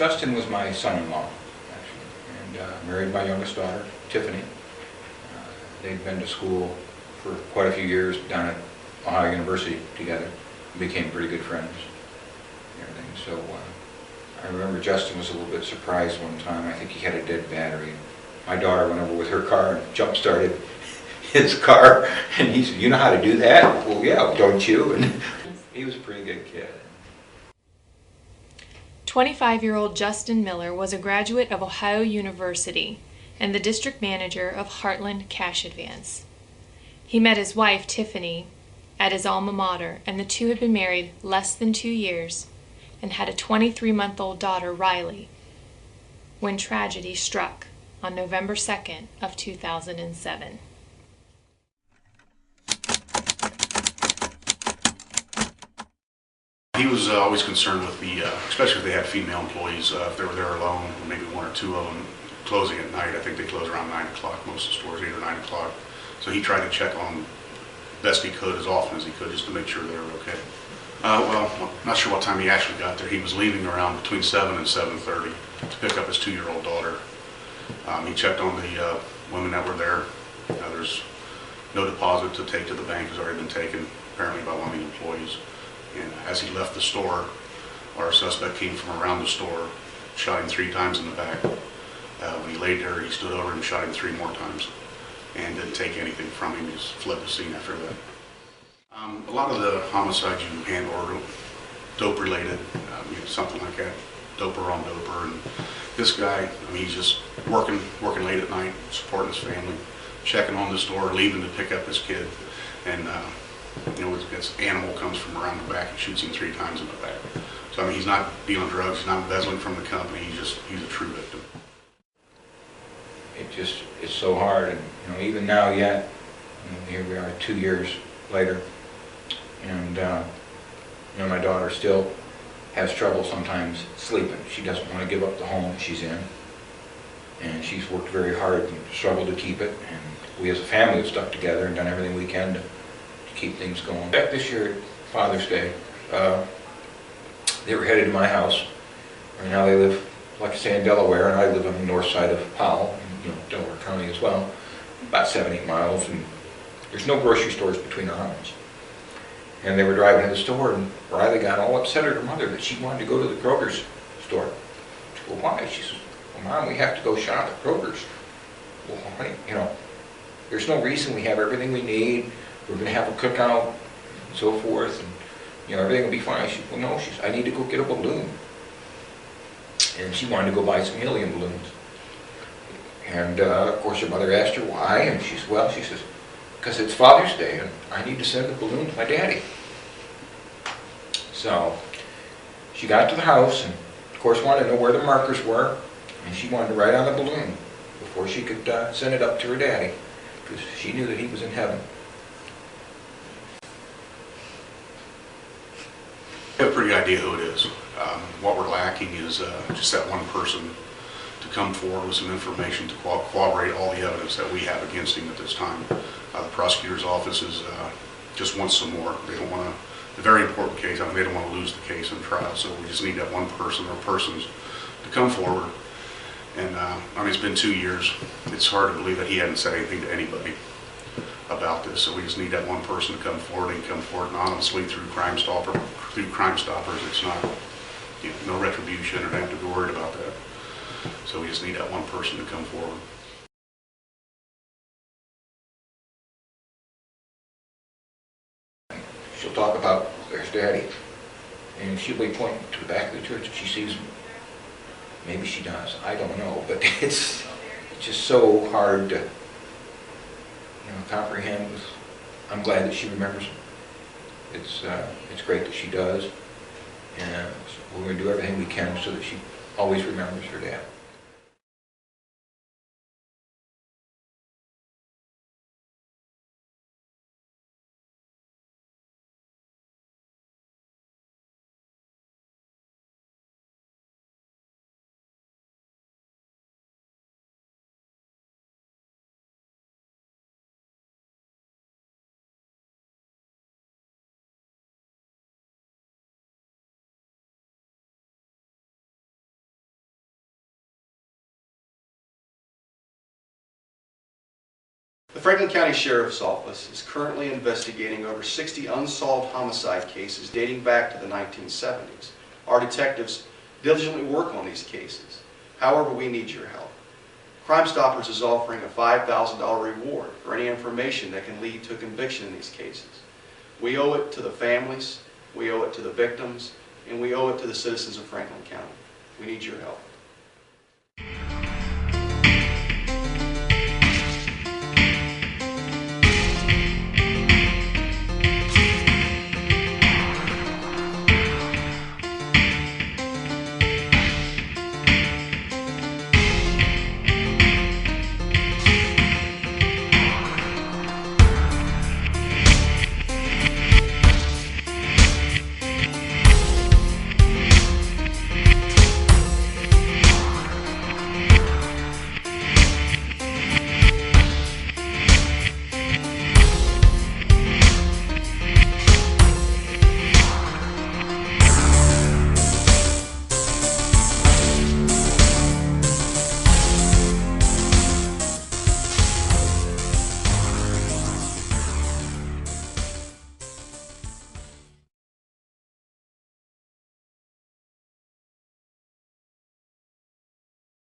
Justin was my son-in-law, actually, and married my youngest daughter, Tiffany. They'd been to school for quite a few years down at Ohio University together, became pretty good friends and everything. So I remember Justin was a little bit surprised one time. I think he had a dead battery. My daughter went over with her car and jump-started his car, and he said, "You know how to do that?" "Well, yeah, don't you?" And he was a pretty good kid. 25-year-old Justin Miller was a graduate of Ohio University and the district manager of Heartland Cash Advance. He met his wife, Tiffany, at his alma mater, and the two had been married less than 2 years and had a 23-month-old daughter, Riley, when tragedy struck on November 2nd of 2007. He was always concerned with the, especially if they had female employees, if they were there alone, maybe one or two of them, closing at night. I think they close around 9 o'clock, most of the stores, 8 or 9 o'clock. So he tried to check on them best he could, as often as he could, just to make sure they were okay. Well, I'm not sure what time he actually got there. He was leaving around between 7 and 7:30 to pick up his 2-year-old daughter. He checked on the women that were there. There's no deposit to take to the bank has already been taken, apparently by one of the employees. And as he left the store, our suspect came from around the store, shot him 3 times in the back. When he laid there, he stood over him and shot him 3 more times and didn't take anything from him. He just fled the scene after that. A lot of the homicides you handle are dope related, something like that, doper on doper. And this guy, he's just working late at night, supporting his family, checking on the store, leaving to pick up his kid. And this animal comes from around the back and shoots him 3 times in the back. So he's not dealing drugs, he's not embezzling from the company, he's a true victim. It's so hard, and even now yet, here we are 2 years later, and my daughter still has trouble sometimes sleeping. She doesn't want to give up the home that she's in, and she's worked very hard and struggled to keep it, and we as a family have stuck together and done everything we can to keep things going. Back this year, Father's Day, they were headed to my house. Right now they live, like I say, in Delaware, and I live on the north side of Powell, Delaware County as well, about 7-8 miles, and there's no grocery stores between our homes. And they were driving to the store, and Riley got all upset at her mother that she wanted to go to the Kroger's store. She said, "Well, why?" She says, "Well, Mom, we have to go shop at Kroger's." "Well, honey, there's no reason. We have everything we need. We're going to have a cookout and so forth, and everything will be fine." She said, "Well, no," she said, "I need to go get a balloon." And she wanted to go buy some helium balloons. And of course her mother asked her why, and she said, "Well," she says, "because it's Father's Day and I need to send a balloon to my daddy." So she got to the house and of course wanted to know where the markers were, and she wanted to write on the balloon before she could send it up to her daddy, because she knew that he was in heaven. We have a pretty idea who it is. What we're lacking is just that one person to come forward with some information to corroborate all the evidence that we have against him at this time. The prosecutor's office just wants some more. They don't want to, a very important case, they don't want to lose the case in trial, so we just need that one person or persons to come forward. And it's been 2 years. It's hard to believe that he hadn't said anything to anybody about this, so we just need that one person to come forward and come forward anonymously through Crime Stoppers. It's not, no retribution, or they have to be worried about that. So we just need that one person to come forward. She'll talk about, "There's Daddy," and she'll be pointing to the back of the church if she sees him. Maybe she does, I don't know, but it's just so hard to comprehend. I'm glad that she remembers him. It's great that she does, and we're going to do everything we can so that she always remembers her dad. The Franklin County Sheriff's Office is currently investigating over 60 unsolved homicide cases dating back to the 1970s. Our detectives diligently work on these cases. However, we need your help. Crime Stoppers is offering a $5,000 reward for any information that can lead to a conviction in these cases. We owe it to the families, we owe it to the victims, and we owe it to the citizens of Franklin County. We need your help.